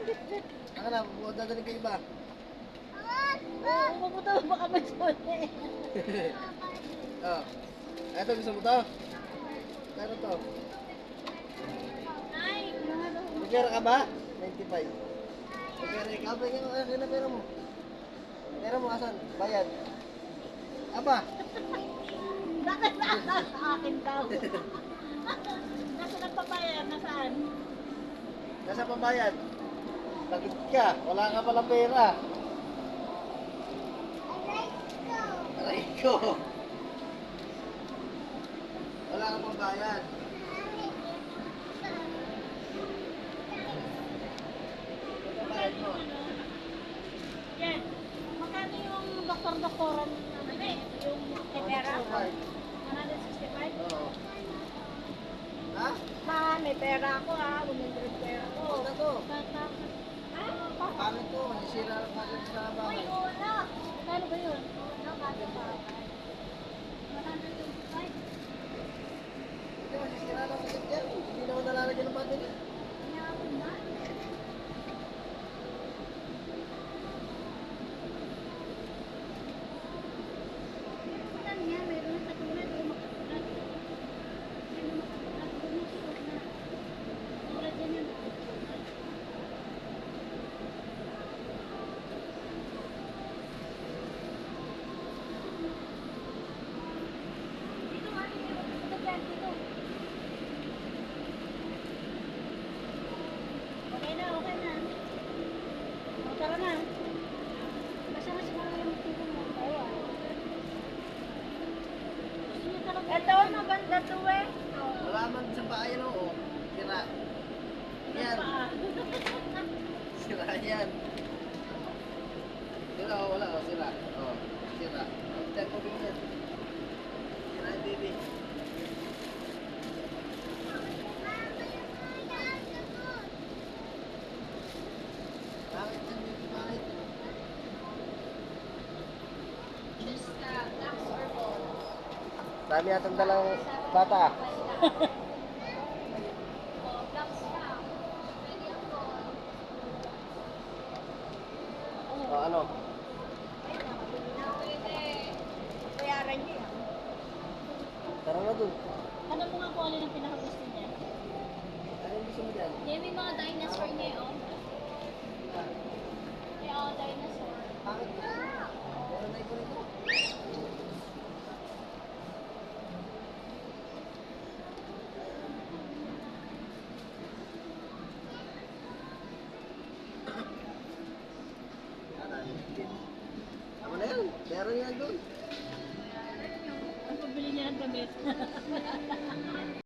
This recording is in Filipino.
bitbit. Ano na, dadalhin ka iba. Oo, pupunta mo baka may suli. Oh. Eto, gusto mo to? Pero to. May pera ka ba? 95. May pera ka ba? Akin na pera mo. Pera mo, asan? Bayad. Aba. Bakit nasa sa akin daw? Nasa nagpapayan, nasaan? Nasa pambayad. Lagit ka. Wala ka palang pera. Aray ko. Wala kang pambayad. Pambayad mo. Yan. Magkano yung doktor-doktoran naman eh? Yung pera? 165? Oo. Ha? Ma, may pera ako ah. 100 pera ko. Huwag na to. Ah, Pangit to. Masisira lang natin sa bahay. una. Magkano ba yun? Una, kada pa. 125? Hindi, masisira lang kasi dyan. Hindi naman nalalagyan ng battery. Kanyapon na. Ano niya, mayroon na katulad. May makatulad. May makatulad. Bumusulot na. Tulad yan yun. Dito nga, dito dyan, dito. Okay na, okay na. O, tara na. Basta na siguro yung tipo mo. Tayo ah. Gusto niyo talaga. Ito, maganda to eh. Wala man sa bahay, no? Oh. Sira. Yan. Sira yan. Sira, oh, wala. Oh, sira. Oh, sira. Diyan ko din yan. Sira yung baby. Bakit yan, baby? Bakit? Dami atong dalang bata. O ano? Bayaran niyo yan. Tara na dun. Ano mo nga kung alin ang pinakagusto niya? Ano yung gusto mo dyan? Yan may mga dinosaur niya oh. May mga dinosaur. Bakit? Meron na ikaw nito. Tama na yan. Meron yan dun. Ang pabili niya ng damit.